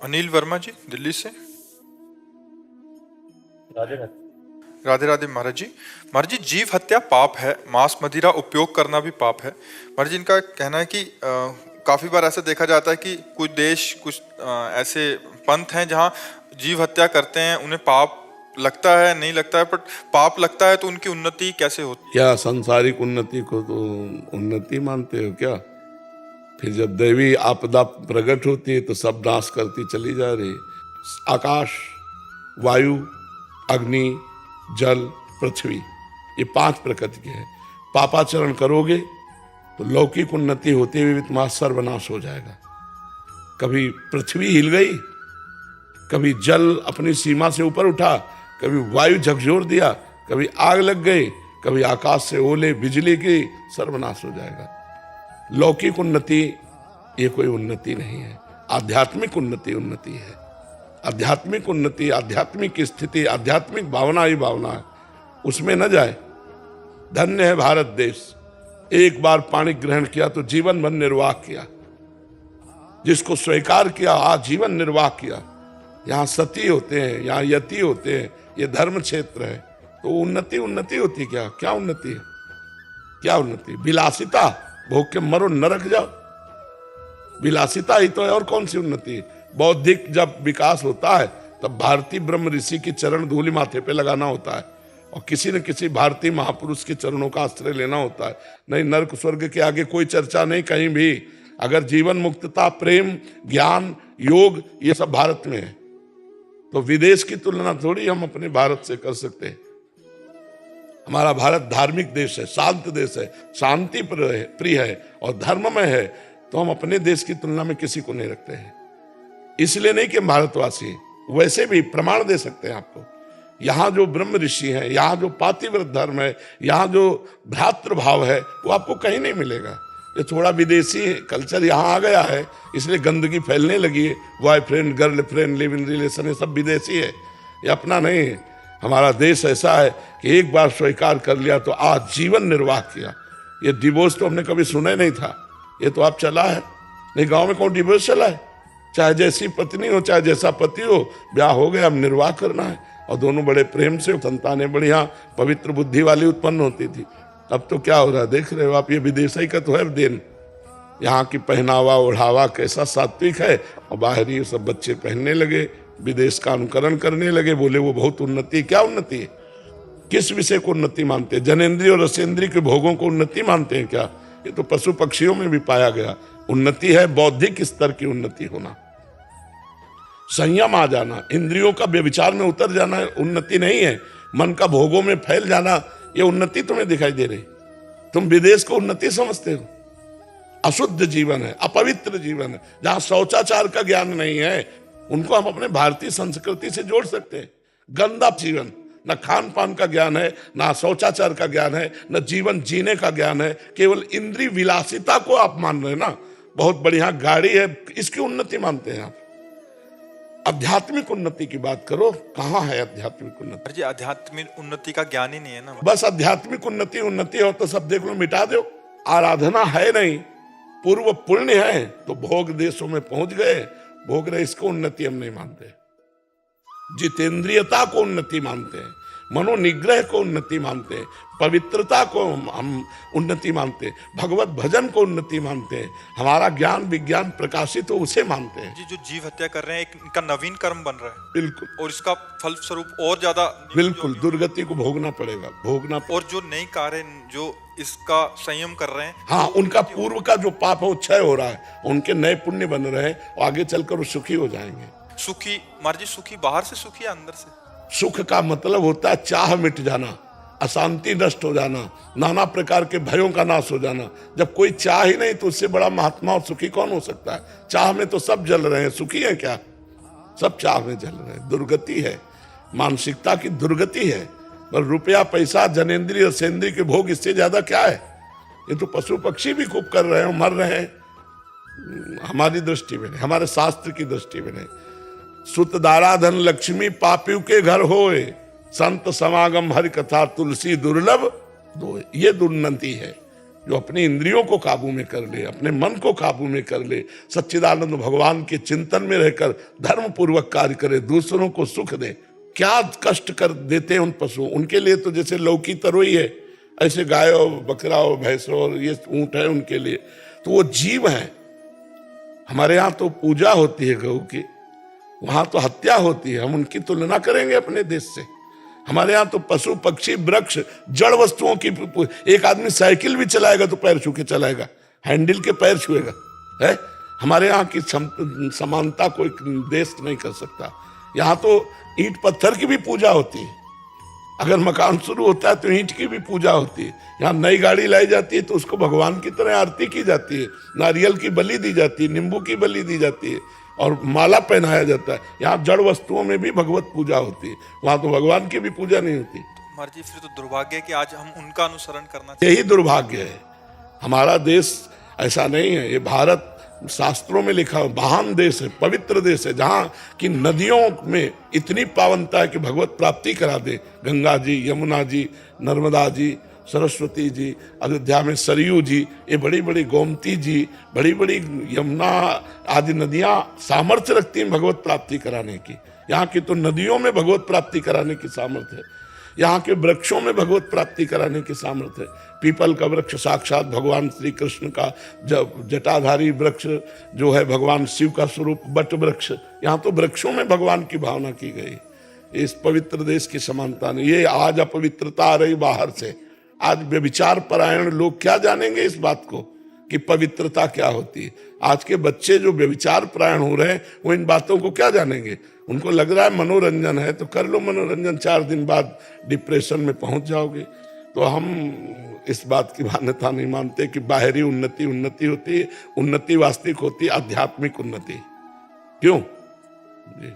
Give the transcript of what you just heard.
अनिल वर्मा जी दिल्ली से। राधे राधे। राधे राधे महाराज जी। महाराज जी, जीव हत्या पाप है, मांस मदिरा उपयोग करना भी पाप है। महाराज जी, इनका कहना है कि काफी बार ऐसा देखा जाता है कि कुछ देश, कुछ ऐसे पंथ हैं जहाँ जीव हत्या करते हैं, उन्हें पाप लगता है, नहीं लगता है, पर पाप लगता है तो उनकी उन्नति कैसे होती है? क्या सांसारिक उन्नति को तो उन्नति मानते हो क्या? फिर जब दैवी आपदा प्रकट होती है तो सब नाश करती चली जा रही। आकाश, वायु, अग्नि, जल, पृथ्वी, ये 5 प्रकृति है। पापाचरण करोगे तो लौकिक उन्नति होते हुए भी तुम्हारा सर्वनाश हो जाएगा। कभी पृथ्वी हिल गई, कभी जल अपनी सीमा से ऊपर उठा, कभी वायु झकझोर दिया, कभी आग लग गई, कभी आकाश से ओले बिजली की, सर्वनाश हो जाएगा। लौकिक उन्नति ये कोई उन्नति नहीं है। आध्यात्मिक उन्नति उन्नति है। आध्यात्मिक उन्नति, आध्यात्मिक स्थिति, आध्यात्मिक भावना ही भावना है, उसमें न जाए। धन्य है भारत देश, एक बार पानी ग्रहण किया तो जीवन भर निर्वाह किया। जिसको स्वीकार किया आज जीवन निर्वाह किया। यहाँ सती होते हैं, यहाँ यति होते हैं, ये धर्म क्षेत्र है। तो उन्नति उन्नति होती क्या? क्या उन्नति है? क्या उन्नति? विलासिता, भोग के मरो नरक जाओ, विलासिता ही तो है। और कौन सी उन्नति? बौद्धिक जब विकास होता है तब भारतीय ब्रह्म ऋषि की चरण धूलि माथे पे लगाना होता है और किसी न किसी भारतीय महापुरुष के चरणों का आश्रय लेना होता है। नहीं, नरक स्वर्ग के आगे कोई चर्चा नहीं कहीं भी। अगर जीवन मुक्तता, प्रेम, ज्ञान, योग, ये सब भारत में है तो विदेश की तुलना थोड़ी हम अपने भारत से कर सकते हैं। हमारा भारत धार्मिक देश है, शांत देश है, शांति प्रिय है और धर्ममय है। तो हम अपने देश की तुलना में किसी को नहीं रखते हैं। इसलिए नहीं कि भारतवासी, वैसे भी प्रमाण दे सकते हैं आपको। यहाँ जो ब्रह्म ऋषि हैं, यहाँ जो पातिव्रत धर्म है, यहाँ जो भ्रातृभाव है, वो आपको कहीं नहीं मिलेगा। ये थोड़ा विदेशी कल्चर यहाँ आ गया है, इसलिए गंदगी फैलने लगी है। Boyfriend, girlfriend, live in relation, ये सब विदेशी है, ये अपना नहीं है। हमारा देश ऐसा है कि एक बार स्वीकार कर लिया तो आज जीवन निर्वाह किया। ये डिवोर्स तो हमने कभी सुना ही नहीं था, ये तो आप चला है। नहीं, गांव में कौन डिवोर्स चला है? चाहे जैसी पत्नी हो, चाहे जैसा पति हो, ब्याह हो गया, अब निर्वाह करना है और दोनों बड़े प्रेम से, संतानें बढ़िया पवित्र बुद्धि वाली उत्पन्न होती थी। अब तो क्या हो रहा है देख रहे हो आप, ये विदेशी का तो है देन। यहाँ की पहनावा ओढ़ावा कैसा सात्विक है और बाहरी सब बच्चे पहनने लगे, विदेश का अनुकरण करने लगे, बोले वो बहुत उन्नति। क्या उन्नति है? किस विषय को उन्नति मानते हैं? जनेन्द्रिय और रसेंद्रिय के भोगों को उन्नति मानते हैं क्या? ये तो पशु पक्षियों में भी पाया गया। उन्नति है बौद्धिक स्तर की उन्नति होना, संयम आ जाना, इंद्रियों का व्यभिचार में उतर जाना उन्नति नहीं है। मन का भोगों में फैल जाना, ये उन्नति तुम्हें दिखाई दे रही। तुम विदेश को उन्नति समझते हो। अशुद्ध जीवन है, अपवित्र जीवन है, जहां शौचाचार का ज्ञान नहीं है, उनको हम अपने भारतीय संस्कृति से जोड़ सकते हैं। गंदा जीवन, न खान पान का ज्ञान है, न शौचाचार का ज्ञान है, न जीवन जीने का ज्ञान है। केवल इंद्रिय विलासिता को आप मान रहे हैं ना, बहुत बढ़िया गाड़ी है, इसकी उन्नति मानते हैं आप। आध्यात्मिक उन्नति की बात करो, कहाँ है आध्यात्मिक उन्नति? जी, आध्यात्मिक उन्नति का ज्ञान ही नहीं है ना। बस आध्यात्मिक उन्नति उन्नति हो तो सब देख लो, मिटा दो। आराधना है नहीं, पूर्व पुण्य है तो भोग देशों में पहुंच गए, भोग रहे, इसको उन्नति हम नहीं मानते। जितेंद्रियता को उन्नति मानते हैं, मनोनिग्रह को उन्नति मानते हैं, पवित्रता को हम उन्नति मानते हैं, भगवत भजन को उन्नति मानते हैं, हमारा ज्ञान विज्ञान प्रकाशित हो उसे मानते हैं। जी, जो जीव हत्या कर रहे हैं, एक इनका नवीन कर्म बन रहा है। बिल्कुल, और इसका फल स्वरूप और ज्यादा बिल्कुल दुर्गति को भोगना पड़ेगा, भोगना। और जो नई कार्य जो इसका संयम कर रहे हैं, हाँ, उनका पूर्व का जो पाप है वो क्षय हो रहा है, उनके नए पुण्य बन रहे हैं और आगे चलकर वो सुखी हो जाएंगे। सुखी महाराज जी, सुखी बाहर से सुखी या अंदर से? सुख का मतलब होता है चाह मिट जाना, अशांति नष्ट हो जाना, नाना प्रकार के भयों का नाश हो जाना। जब कोई चाह ही नहीं तो उससे बड़ा महात्मा और सुखी कौन हो सकता है? चाह में तो सब जल रहे हैं, सुखी है क्या? सब चाह में जल रहे हैं। दुर्गति है, मानसिकता की दुर्गति है। पर रुपया पैसा जनेन्द्रिय रसेंद्रिय के भोग, इससे ज्यादा क्या है? ये तो पशु पक्षी भी खूब कर रहे हैं, मर रहे हैं। हमारी दृष्टि में नहीं, हमारे शास्त्र की दृष्टि में नहीं। सुत दारा धन लक्ष्मी पापियों के घर होए, संत समागम हरि कथा तुलसी दुर्लभ दो, ये दुर्नति है। जो अपनी इंद्रियों को काबू में कर ले, अपने मन को काबू में कर ले, सच्चिदानंद भगवान के चिंतन में रहकर धर्म पूर्वक कार्य करे, दूसरों को सुख दे। क्या कष्ट कर देते हैं उन पशुओं, उनके लिए तो जैसे लौकी तरोई है, ऐसे गाय और बकरा और भैंस और ये ऊंट है उनके लिए, तो वो जीव है। हमारे यहाँ तो पूजा होती है गौ की, वहां तो हत्या होती है। हम उनकी तुलना करेंगे अपने देश से? हमारे यहाँ तो पशु पक्षी वृक्ष जड़ वस्तुओं की, एक आदमी साइकिल भी चलाएगा तो पैर छू के चलाएगा, हैंडल के पैर छुएगा है। हमारे यहाँ की समानता कोई देश नहीं कर सकता। यहाँ तो ईंट पत्थर की भी पूजा होती है, अगर मकान शुरू होता है तो ईंट की भी पूजा होती है। यहाँ नई गाड़ी लाई जाती है तो उसको भगवान की तरह आरती की जाती है, नारियल की बलि दी जाती है, नींबू की बलि दी जाती है और माला पहनाया जाता है। यहाँ जड़ वस्तुओं में भी भगवत पूजा होती है, वहां तो भगवान की भी पूजा नहीं होती। कुमार जी, फिर तो दुर्भाग्य है कि आज हम उनका अनुसरण करना चाहिए। यही दुर्भाग्य है। हमारा देश ऐसा नहीं है। ये भारत शास्त्रों में लिखा महान देश है, पवित्र देश है, जहाँ की नदियों में इतनी पावनता है कि भगवत प्राप्ति करा दे। गंगा जी, यमुना जी, नर्मदा जी, सरस्वती जी, अयोध्या में सरयू जी, ये बड़ी बड़ी गोमती जी, बड़ी बड़ी यमुना आदि नदियां सामर्थ्य रखती हैं भगवत प्राप्ति कराने की। यहाँ की तो नदियों में भगवत प्राप्ति कराने की सामर्थ्य है, यहाँ के वृक्षों में भगवत प्राप्ति कराने की सामर्थ्य है। पीपल का वृक्ष साक्षात भगवान श्री कृष्ण का जटाधारी वृक्ष जो है, भगवान शिव का स्वरूप बट वृक्ष, यहाँ तो वृक्षों में भगवान की भावना की गई। इस पवित्र देश की समानता नहीं। ये आज अपवित्रता आ रही बाहर से। आज व्यभिचार परायण लोग क्या जानेंगे इस बात को कि पवित्रता क्या होती है। आज के बच्चे जो व्यभिचार परायण हो रहे हैं वो इन बातों को क्या जानेंगे। उनको लग रहा है मनोरंजन है तो कर लो मनोरंजन, 4 दिन बाद डिप्रेशन में पहुंच जाओगे। तो हम इस बात की मान्यता नहीं मानते कि बाहरी उन्नति उन्नति होती है। उन्नति वास्तविक होती है आध्यात्मिक उन्नति। क्यों जी?